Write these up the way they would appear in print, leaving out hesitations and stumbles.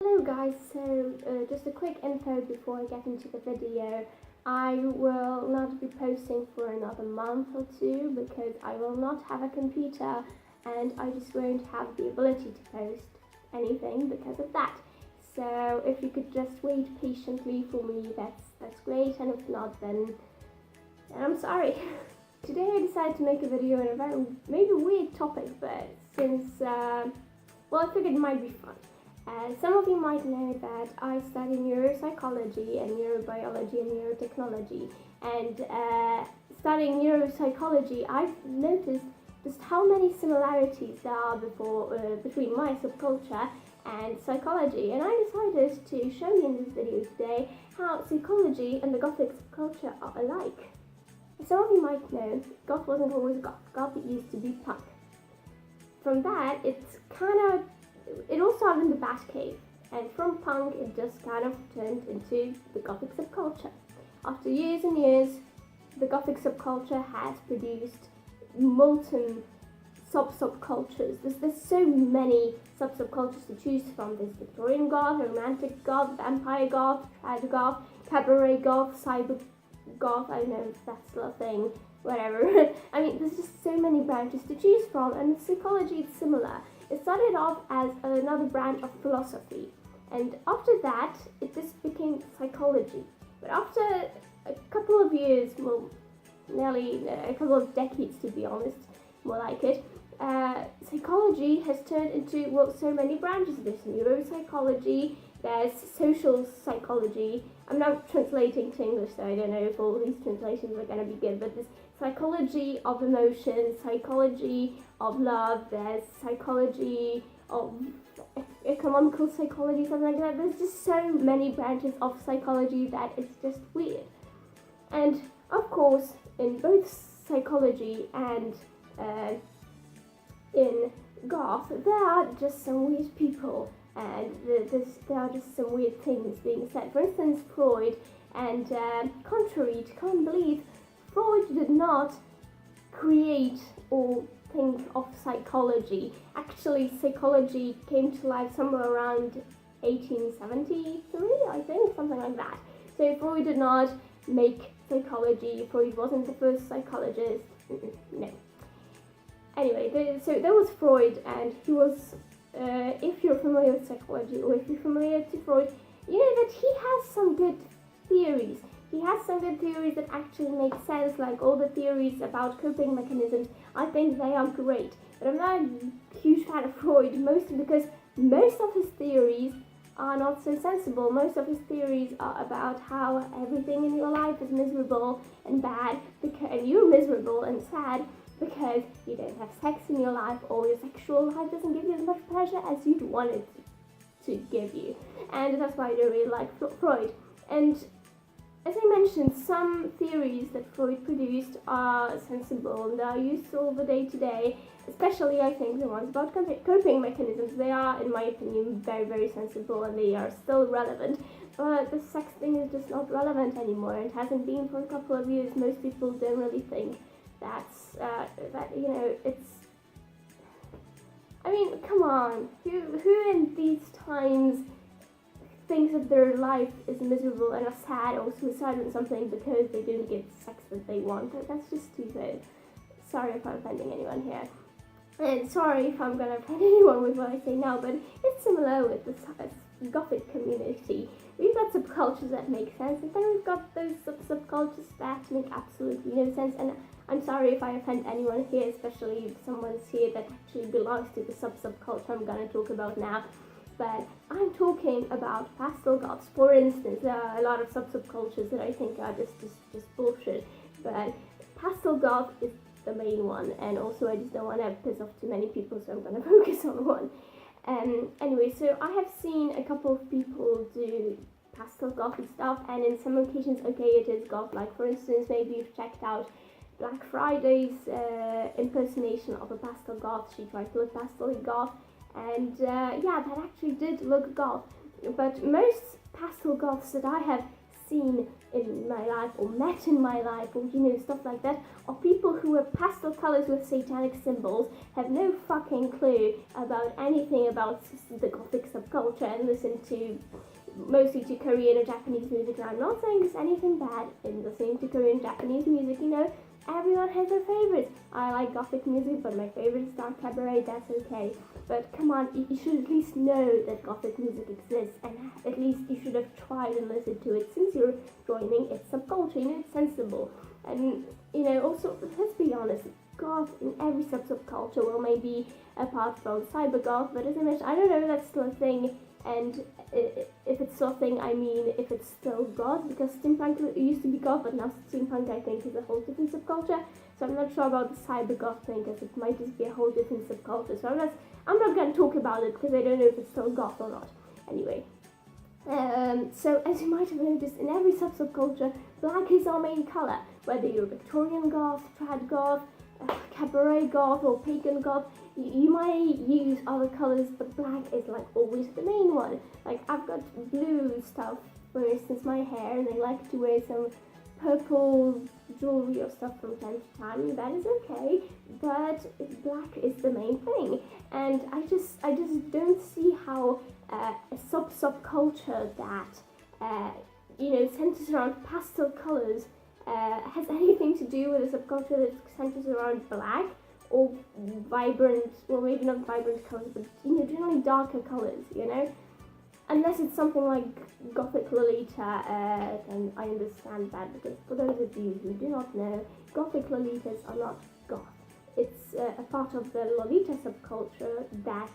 Hello guys, just a quick info before I get into the video. I will not be posting for another month or two because I will not have a computer and I just won't have the ability to post anything because of that. So if you could just wait patiently for me, that's great, and if not then I'm sorry. Today I decided to make a video on a very maybe weird topic, but since I figured it might be fun. Some of you might know that I study neuropsychology and neurobiology and neurotechnology, and studying neuropsychology, I've noticed just how many similarities there are between my subculture and psychology, and I decided to show you in this video today how psychology and the Gothic subculture are alike. Some of you might know, Goth wasn't always Goth. Goth used to be punk. From that, it all started in the Batcave, and from punk it just kind of turned into the Gothic subculture. After years and years, the Gothic subculture has produced molten subcultures. There's so many subcultures to choose from. There's Victorian Goth, Romantic Goth, Vampire Goth, Trad Goth, Cabaret Goth, Cyber Goth, I don't know if that's still a thing, whatever. I mean, there's just so many branches to choose from, and with psychology it's similar. It started off as another branch of philosophy, and after that it just became psychology. But after a couple of years, well, nearly a couple of decades to be honest, more like it, psychology has turned into, so many branches. There's neuropsychology, there's social psychology. I'm now translating to English, so I don't know if all these translations are going to be good, but there's psychology of emotion, psychology of love, there's psychology of economical psychology, something like that. There's just so many branches of psychology that it's just weird. And of course, in both psychology and in Goth, there are just some weird people, and there are just some weird things being said. For instance, Freud, and contrary to common belief, Freud did not create or think of psychology. Actually, psychology came to life somewhere around 1873, I think, something like that. So Freud did not make psychology. Freud wasn't the first psychologist. No. Anyway, so there was Freud, and he was, if you're familiar with psychology, or if you're familiar with Freud, you know that he has some good theories. He has some good theories that actually make sense, like all the theories about coping mechanisms. I think they are great. But I'm not a huge fan of Freud, mostly because most of his theories are not so sensible. Most of his theories are about how everything in your life is miserable and bad, and you're miserable and sad because you don't have sex in your life, or your sexual life doesn't give you as much pleasure as you'd want it to give you. And that's why I don't really like Freud. And as I mentioned, some theories that Freud produced are sensible and are useful the day to day, especially I think the ones about coping mechanisms. They are, in my opinion, very, very sensible, and they are still relevant. But the sex thing is just not relevant anymore, and hasn't been for a couple of years. Most people don't really think it's, I mean, come on, who in these times thinks that their life is miserable and are sad or suicidal or something because they didn't get sex that they want? That's just stupid. Sorry if I'm offending anyone here, and sorry if I'm gonna offend anyone with what I say now, but it's similar with the Gothic community. We've got subcultures that make sense, and then we've got those subcultures that make absolutely no sense. And I'm sorry if I offend anyone here, especially if someone's here that actually belongs to the subculture I'm gonna talk about now. But I'm talking about pastel goths. For instance, there are a lot of subcultures that I think are just bullshit, but pastel goth is the main one, and also I just don't want to piss off too many people, so I'm gonna focus on one. Anyway, so I have seen a couple of people do pastel gothy stuff, and in some occasions, okay, it is goth. Like for instance, maybe you've checked out Black Friday's impersonation of a pastel goth. She tried to look pastel goth, and that actually did look goth. But most pastel goths that I have seen in my life or met in my life, or stuff like that, or people who wear pastel colors with satanic symbols, have no fucking clue about anything about the Gothic subculture and listen to mostly to Korean or Japanese music. And I'm not saying there's anything bad in listening to Korean Japanese music, everyone has their favorites. I like Gothic music, but my favorite is dark cabaret, that's okay. But come on, you should at least know that Gothic music exists, and at least you should have tried and listened to it since you're joining its subculture. It's sensible. And, also, let's be honest, Goth in every subculture, well, maybe apart from cyber Goth, but as I mentioned, I don't know if that's still a thing, and if it's still a thing, I mean if it's still Goth, because steampunk used to be Goth, but now steampunk, I think, is a whole different subculture. So I'm not sure about the cyber Goth thing, because it might just be a whole different subculture. So I'm not going to talk about it, because I don't know if it's still Goth or not. Anyway. So as you might have noticed, in every subculture, black is our main colour. Whether you're Victorian Goth, trad Goth, cabaret Goth, or pagan Goth, you might use other colours, but black is like always the main one. Like I've got blue stuff, for instance, my hair, and I like to wear some purple jewelry or stuff from time to time. That is okay, but black is the main thing. And I just don't see how a subculture that centers around pastel colours has anything to do with a subculture that centers around black or vibrant, well, maybe not vibrant colours, but generally darker colours, unless it's something like Gothic Lolita, then I understand that, because for those of you who do not know, Gothic Lolitas are not goth. It's a part of the Lolita subculture that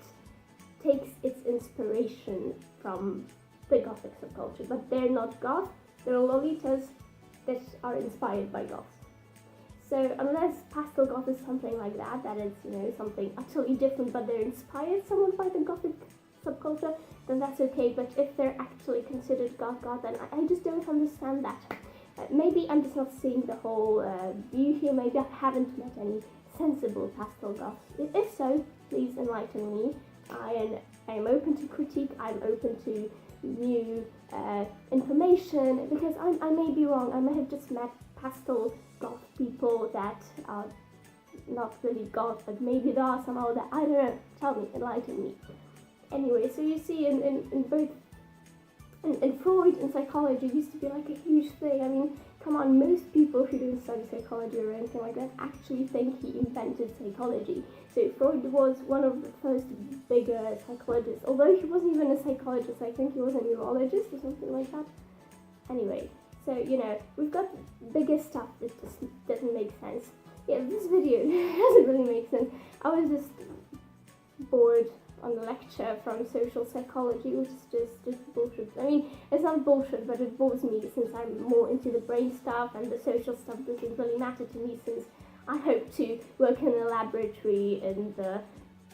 takes its inspiration from the Gothic subculture, but they're not goth, they're Lolitas that are inspired by goths. So unless pastel goth is something like that, that is, something utterly different, but they're inspired somewhat by the Gothic subculture, then that's okay. But if they're actually considered goth, then I just don't understand that. Maybe I'm just not seeing the whole view here. Maybe I haven't met any sensible pastel goths. If so, please enlighten me. I am open to critique. I'm open to new information, because I may be wrong. I may have just met pastel goth people that are not really goth, but maybe there are some out there. I don't know. Tell me, enlighten me. Anyway, so you see, in both in Freud and psychology used to be like a huge thing. I mean, come on, most people who don't study psychology or anything like that actually think he invented psychology. So Freud was one of the first bigger psychologists, although he wasn't even a psychologist. I think he was a neurologist or something like that. Anyway, so we've got bigger stuff that just doesn't make sense. Yeah, this video doesn't really make sense. I was just bored on the lecture from social psychology, which is just bullshit. I mean, it's not bullshit, but it bores me since I'm more into the brain stuff, and the social stuff doesn't really matter to me, since I hope to work in a laboratory in the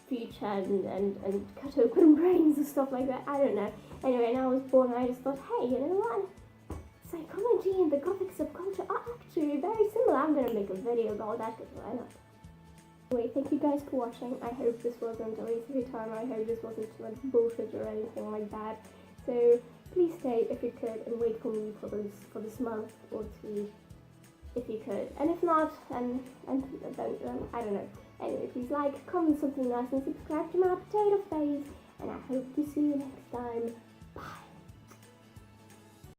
future and cut open brains and stuff like that. I don't know. Anyway, and I was bored, and I just thought, hey, you know what? Psychology and the Gothic subculture are actually very similar. I'm gonna make a video about that, because why not? Anyway, thank you guys for watching. I hope this wasn't a waste of your time. I hope this wasn't too much bullshit or anything like that. So please stay if you could, and wait for me for this month or two, if you could. And if not, then I don't know. Anyway, please like, comment something nice, and subscribe to my potato face. And I hope to see you next time.